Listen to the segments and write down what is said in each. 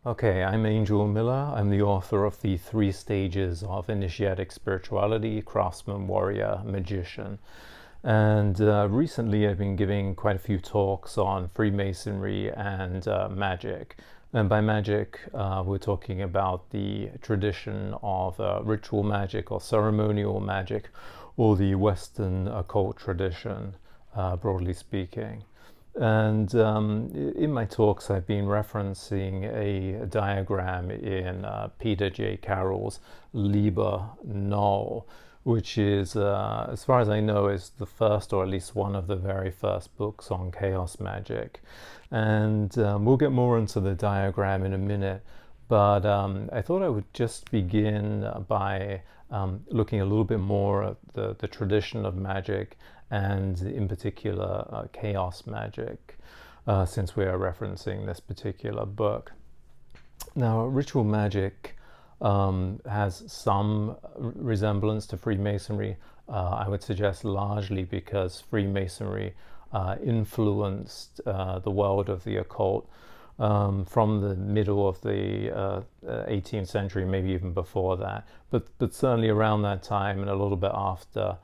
Okay, I'm Angel Miller. I'm the author of the 3 stages of initiatic spirituality: craftsman, warrior, magician. And recently I've been giving quite a few talks on Freemasonry and magic. And by magic, we're talking about the tradition of ritual magic or ceremonial magic, or the Western occult tradition, broadly speaking. And in my talks, I've been referencing a diagram in Peter J. Carroll's Liber Null, which is, as far as I know, is the first, or at least one of the very first books on chaos magic. And we'll get more into the diagram in a minute, but I thought I would just begin by looking a little bit more at the tradition of magic, and in particular chaos magic, since we are referencing this particular book. Now, ritual magic has some resemblance to Freemasonry. I would suggest largely because Freemasonry influenced the world of the occult from the middle of the 18th century, maybe even before that. But certainly around that time and a little bit after,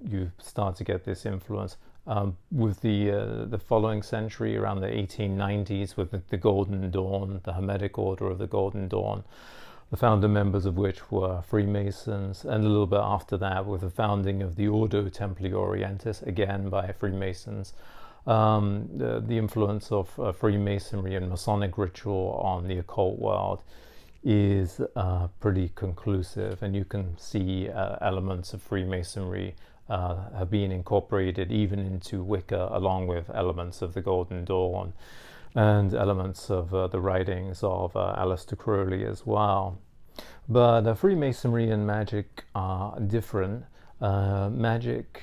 you start to get this influence. With the following century, around the 1890s, with the Golden Dawn, the Hermetic Order of the Golden Dawn, the founder members of which were Freemasons, and a little bit after that with the founding of the Ordo Templi Orientis, again by Freemasons. The influence of Freemasonry and Masonic ritual on the occult world is pretty conclusive, and you can see elements of Freemasonry have been incorporated even into Wicca, along with elements of the Golden Dawn and elements of the writings of Aleister Crowley as well. But Freemasonry and magic are different. Magic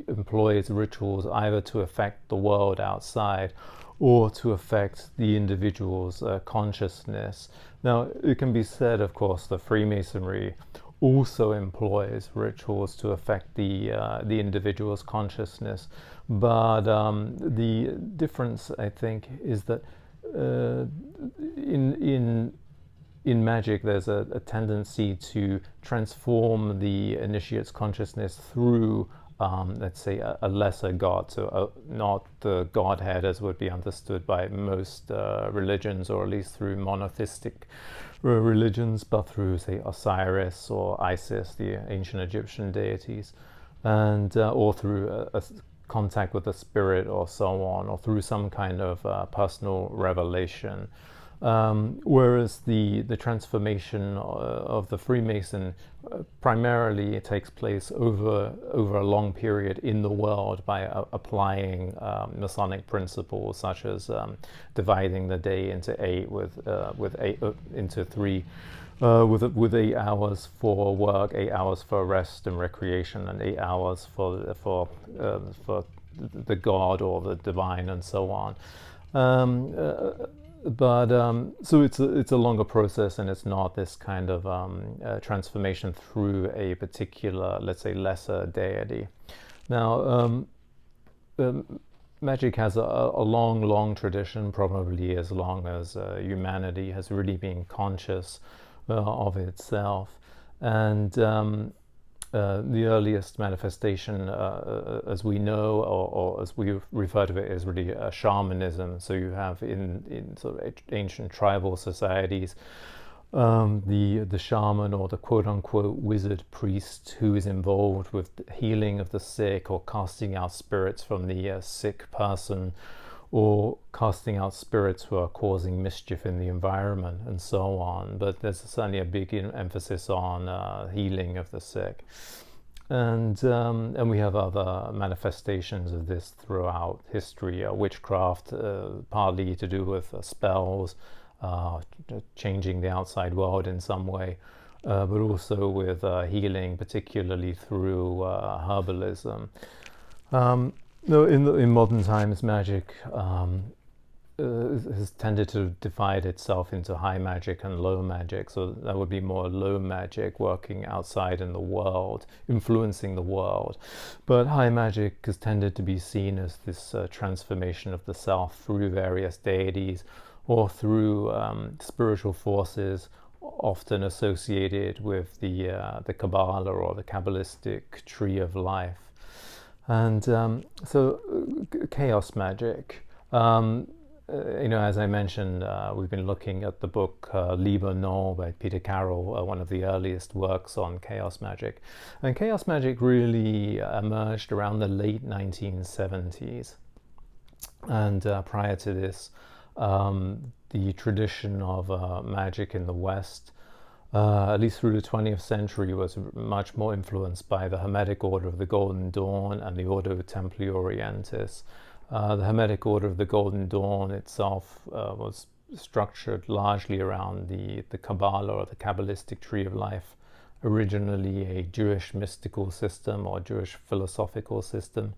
employs rituals either to affect the world outside or to affect the individual's consciousness. Now, it can be said, of course, that Freemasonry also employs rituals to affect the individual's consciousness, but the difference, I think, is that in magic there's a tendency to transform the initiate's consciousness through let's say a lesser god, so not the godhead as would be understood by most religions, or at least through monotheistic religions, but through, say, Osiris or Isis, the ancient Egyptian deities, and or through a contact with a spirit or so on, or through some kind of personal revelation. Whereas the transformation of the Freemason primarily takes place over a long period in the world by applying Masonic principles, such as dividing the day into eight into three, with 8 hours for work, 8 hours for rest and recreation, and 8 hours for the God or the divine, and so on. So it's a longer process, and it's not this kind of transformation through a particular, let's say, lesser deity. Now, magic has a long tradition, probably as long as humanity has really been conscious of itself. And the earliest manifestation, as we know, or as we refer to it, is really shamanism. So you have in sort of ancient tribal societies the shaman, or the quote-unquote wizard priest, who is involved with the healing of the sick, or casting out spirits from the sick person, or casting out spirits who are causing mischief in the environment, and so on. But there's certainly a big emphasis on healing of the sick. And we have other manifestations of this throughout history. Witchcraft, partly to do with spells, changing the outside world in some way, but also with healing, particularly through herbalism. No, in modern times, magic has tended to divide itself into high magic and low magic. So that would be more low magic, working outside in the world, influencing the world. But high magic has tended to be seen as this transformation of the self through various deities, or through spiritual forces often associated with the Kabbalah or the Kabbalistic tree of life. And so chaos magic, as I mentioned, we've been looking at the book Liber Null by Peter Carroll, one of the earliest works on chaos magic. And chaos magic really emerged around the late 1970s. And prior to this, the tradition of magic in the West, at least through the 20th century, was much more influenced by the Hermetic Order of the Golden Dawn and the Ordo Templi Orientis. The Hermetic Order of the Golden Dawn itself was structured largely around the Kabbalah or the Kabbalistic tree of life, originally a Jewish mystical system or Jewish philosophical system,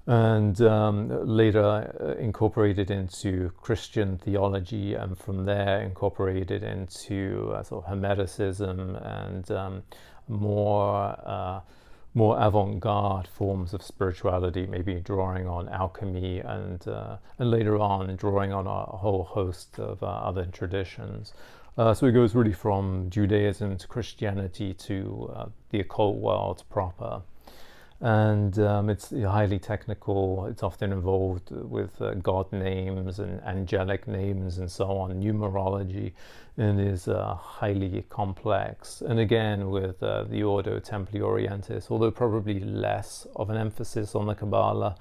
and later incorporated into Christian theology, and from there incorporated into sort of Hermeticism and more avant-garde forms of spirituality, maybe drawing on alchemy and later on drawing on a whole host of other traditions. So it goes really from Judaism to Christianity to the occult world proper. And it's highly technical. It's often involved with god names and angelic names and so on, numerology, and is highly complex. And again, with the Ordo Templi Orientis, although probably less of an emphasis on the Kabbalah,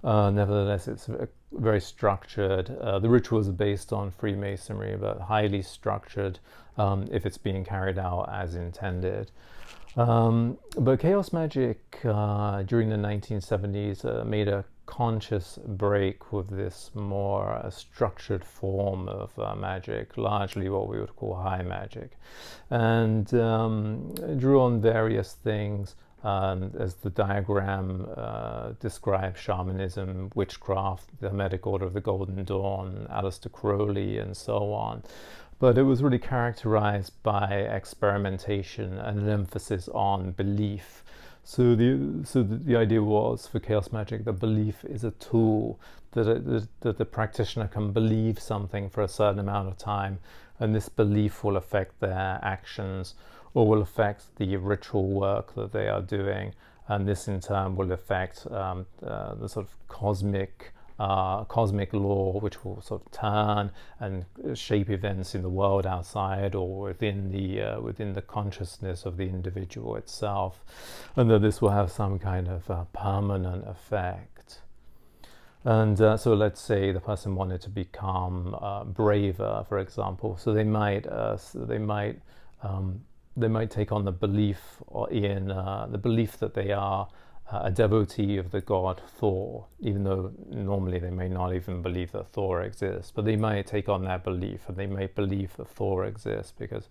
nevertheless, it's very structured. The rituals are based on Freemasonry, but highly structured if it's being carried out as intended. But chaos magic during the 1970s made a conscious break with this more structured form of magic, largely what we would call high magic, and drew on various things. As the diagram describes, shamanism, witchcraft, the Hermetic Order of the Golden Dawn, Aleister Crowley, and so on. But it was really characterized by experimentation and an emphasis on belief. So the idea was for chaos magic that belief is a tool, that the practitioner can believe something for a certain amount of time, and this belief will affect their actions or will affect the ritual work that they are doing, and this in turn will affect the sort of cosmic law, which will sort of turn and shape events in the world outside or within the consciousness of the individual itself, and that this will have some kind of permanent effect. And so let's say the person wanted to become braver, for example. So they might take on the belief that they are a devotee of the god Thor, even though normally they may not even believe that Thor exists, but they might take on that belief, and they may believe that Thor exists because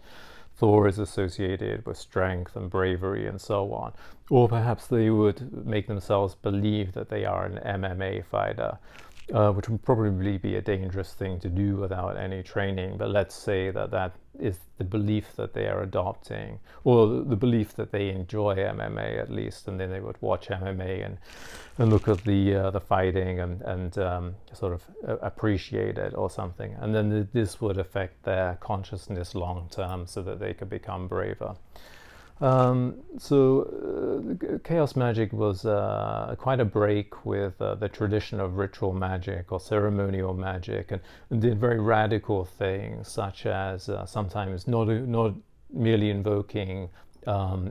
Thor is associated with strength and bravery and so on. Or perhaps they would make themselves believe that they are an MMA fighter, which would probably be a dangerous thing to do without any training. But let's say that is the belief that they are adopting, or the belief that they enjoy MMA at least, and then they would watch MMA and look at the fighting and sort of appreciate it or something. And then this would affect their consciousness long term so that they could become braver. Chaos magic was quite a break with the tradition of ritual magic or ceremonial magic, and did very radical things, such as sometimes not merely invoking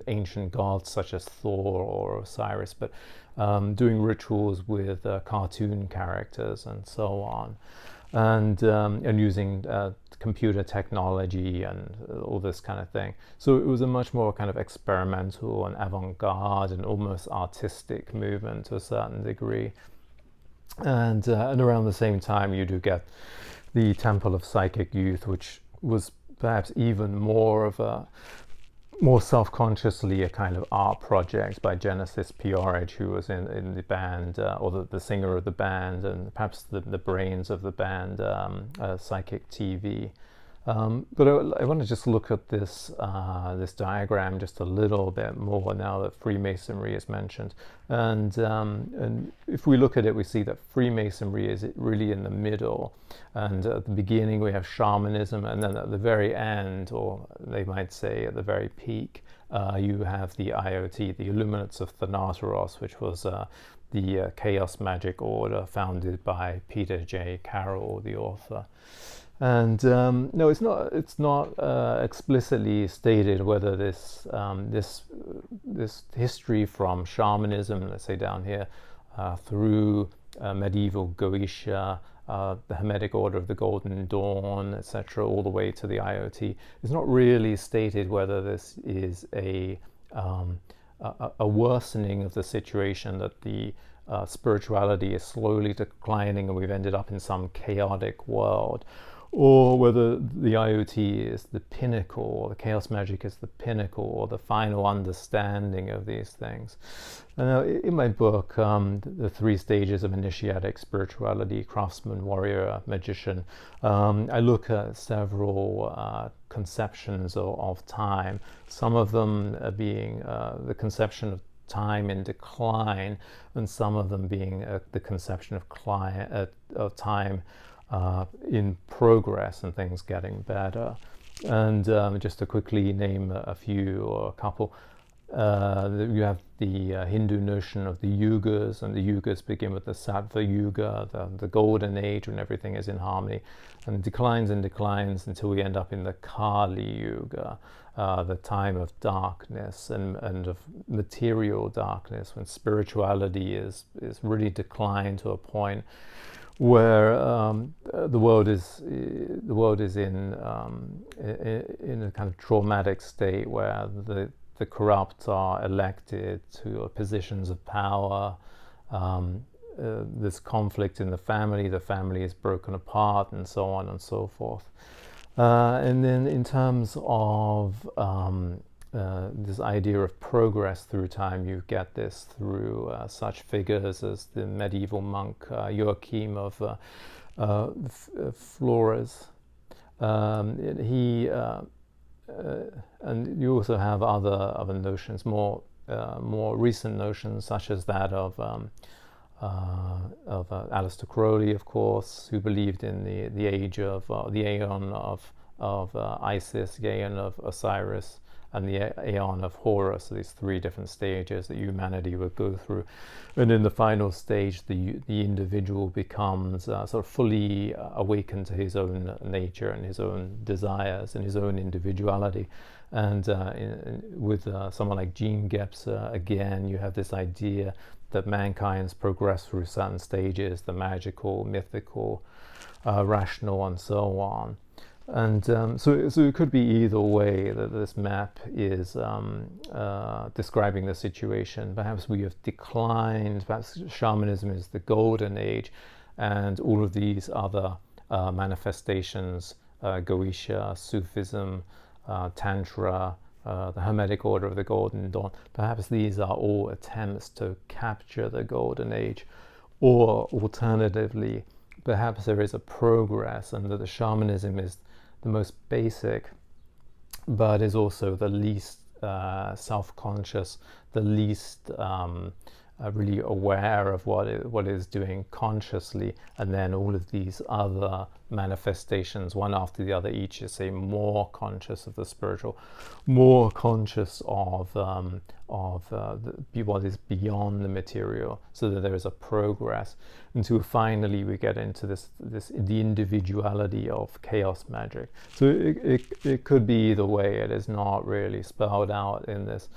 ancient gods such as Thor or Osiris, but doing rituals with cartoon characters and so on. And using computer technology and all this kind of thing. So it was a much more kind of experimental and avant-garde and almost artistic movement to a certain degree. And around the same time, you do get the Temple of Psychic Youth, which was perhaps even more self-consciously a kind of art project by Genesis P-Orridge, who was in the band, or the singer of the band, and perhaps the brains of the band, Psychic TV. But I want to just look at this this diagram just a little bit more now that Freemasonry is mentioned, and if we look at it, we see that Freemasonry is really in the middle, and at the beginning we have shamanism, and then at the very end, or they might say at the very peak, you have the I.O.T, the Illuminates of Thanateros, which was the chaos magic order founded by Peter J. Carroll, the author. And no, it's not explicitly stated whether this history from shamanism, let's say down here, through medieval Goetia, the Hermetic Order of the Golden Dawn, etc., all the way to the I.O.T. It's not really stated whether this is a worsening of the situation, that the spirituality is slowly declining and we've ended up in some chaotic world, or whether the I.O.T is the pinnacle, or the chaos magic is the pinnacle, or the final understanding of these things. In my book, The Three Stages of Initiatic Spirituality, Craftsman, Warrior, Magician, I look at several conceptions of time, some of them being the conception of time in decline, and some of them being the conception of time in progress and things getting better. And just to quickly name a few or a couple, you have the Hindu notion of the yugas, and the yugas begin with the Sattva Yuga, the golden age when everything is in harmony, and declines and declines until we end up in the Kali Yuga, the time of darkness and of material darkness, when spirituality is really declined to a point where the world is in a kind of traumatic state, where the corrupt are elected to positions of power. There's conflict in the family is broken apart, and so on and so forth. And then in terms of this idea of progress through time, you get this through such figures as the medieval monk Joachim of Flores. And you also have other notions, more recent notions, such as that of Aleister Crowley, of course, who believed in the age of the aeon of Isis, the aeon of Osiris, and the aeon of Horus, so these three different stages that humanity would go through. And in the final stage, the individual becomes sort of fully awakened to his own nature and his own desires and his own individuality. And with someone like Jean Gebser, again, you have this idea that mankind's progress through certain stages, the magical, mythical, rational, and so on. And so it could be either way that this map is describing the situation. Perhaps we have declined, perhaps shamanism is the golden age, and all of these other manifestations, Goetia, Sufism, Tantra, the Hermetic Order of the Golden Dawn, perhaps these are all attempts to capture the golden age. Or alternatively, perhaps there is a progress, and that the shamanism is the most basic, but is also the least self-conscious, the least really aware of what it is doing consciously, and then all of these other manifestations, one after the other, each is say more conscious of the spiritual, more conscious of what is beyond the material, so that there is a progress until finally we get into the individuality of chaos magic. So it could be either way. It is not really spelled out in this.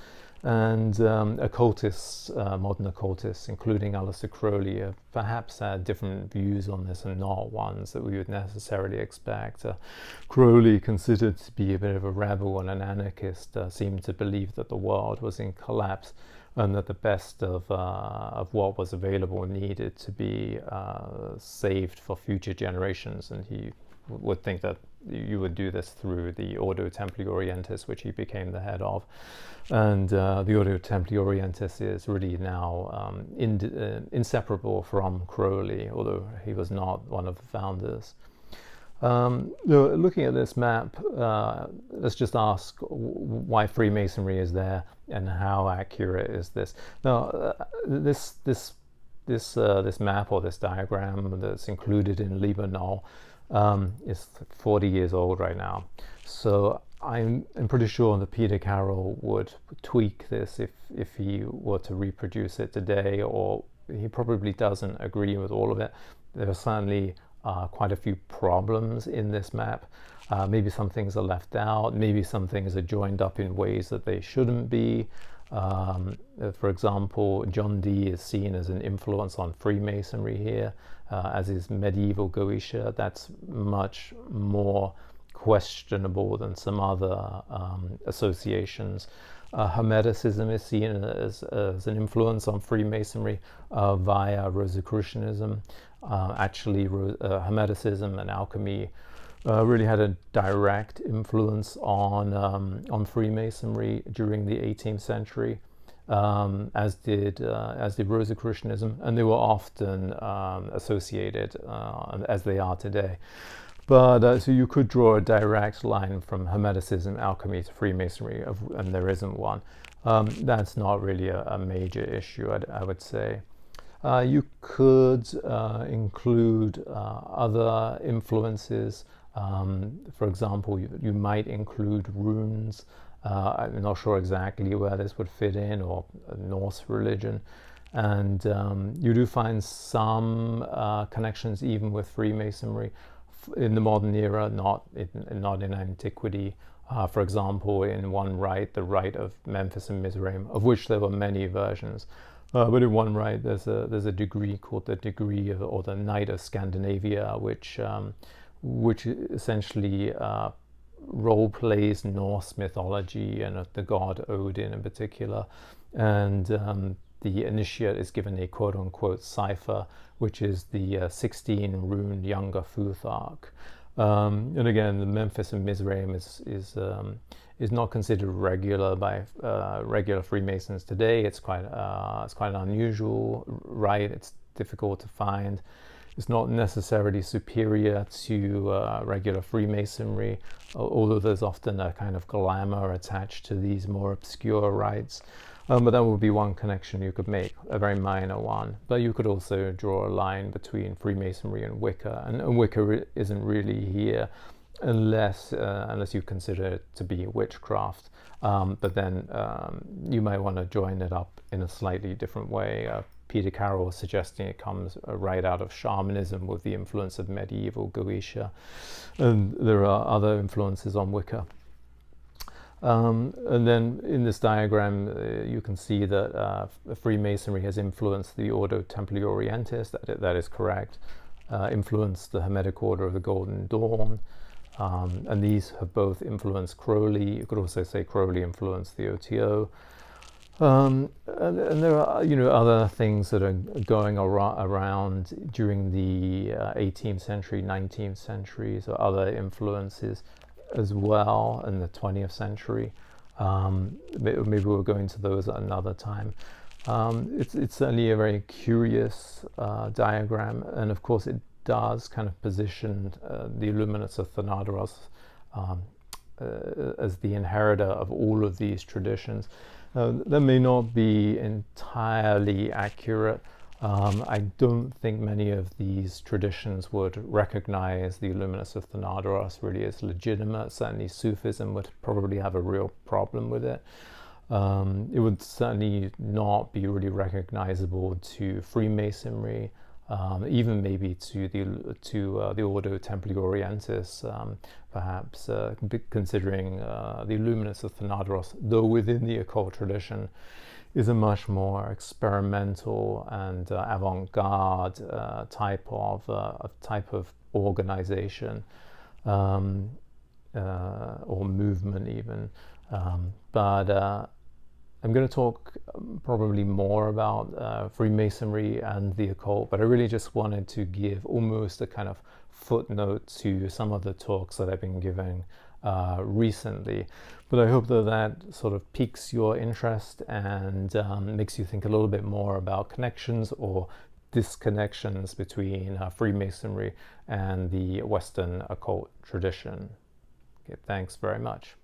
And occultists, modern occultists, including Aleister Crowley, have perhaps had different views on this, and not ones that we would necessarily expect. Crowley, considered to be a bit of a rebel and an anarchist, seemed to believe that the world was in collapse, and that the best of what was available needed to be saved for future generations. And he would think that you would do this through the Ordo Templi Orientis, which he became the head of. And the Ordo Templi Orientis is really now inseparable from Crowley, although he was not one of the founders. Looking at this map, let's just ask why Freemasonry is there and how accurate is this. Now, this map or this diagram that's included in Liber Null is 40 years old right now. So I'm pretty sure that Peter Carroll would tweak this if he were to reproduce it today, or he probably doesn't agree with all of it. There are certainly quite a few problems in this map. Maybe some things are left out, maybe some things are joined up in ways that they shouldn't be. For example, John Dee is seen as an influence on Freemasonry here, as is medieval Goetia. That's much more questionable than some other associations. Hermeticism is seen as an influence on Freemasonry via Rosicrucianism. Actually, Hermeticism and alchemy really had a direct influence on Freemasonry during the 18th century, as did Rosicrucianism, and they were often associated as they are today. But so you could draw a direct line from Hermeticism, alchemy to Freemasonry, and there isn't one. That's not really a major issue, I would say. You could include other influences. For example, you might include runes. I'm not sure exactly where this would fit in, or Norse religion. And you do find some connections even with Freemasonry in the modern era, not in antiquity. For example, in one rite, the rite of Memphis-Misraim, of which there were many versions. But in one rite, there's a degree called the degree of, or the Knight of Scandinavia, which essentially role plays Norse mythology and the god Odin in particular, and the initiate is given a quote-unquote cipher, which is the 16-rune Younger Futhark. And again, the Memphis-Misraim is not considered regular by regular Freemasons today. It's quite an unusual rite. It's difficult to find. It's not necessarily superior to regular Freemasonry, although there's often a kind of glamour attached to these more obscure rites. But that would be one connection you could make, a very minor one. But you could also draw a line between Freemasonry and Wicca, and Wicca isn't really here unless you consider it to be witchcraft. But then you might want to join it up in a slightly different way. Peter Carroll is suggesting it comes right out of shamanism with the influence of medieval Goetia. And there are other influences on Wicca. And then in this diagram, you can see that Freemasonry has influenced the Ordo Templi Orientis, that is correct, influenced the Hermetic Order of the Golden Dawn, and these have both influenced Crowley. You could also say Crowley influenced the OTO. And there are, other things that are going around during the 18th century, 19th century, so other influences as well in the 20th century. Maybe we'll go into those at another time. It's certainly a very curious diagram, and of course it does kind of position the Illuminates of Thanateros as the inheritor of all of these traditions. That may not be entirely accurate. I don't think many of these traditions would recognize the Illuminates of Thanateros really as legitimate. Certainly Sufism would probably have a real problem with it. It would certainly not be really recognizable to Freemasonry, even maybe to the Ordo Templi Orientis, perhaps, considering the Illuminates of Thanateros, though within the occult tradition, is a much more experimental and avant-garde type of organization or movement even. But I'm going to talk probably more about Freemasonry and the occult, but I really just wanted to give almost a kind of footnote to some of the talks that I've been giving recently. But I hope that sort of piques your interest and makes you think a little bit more about connections or disconnections between Freemasonry and the Western occult tradition. Okay, thanks very much.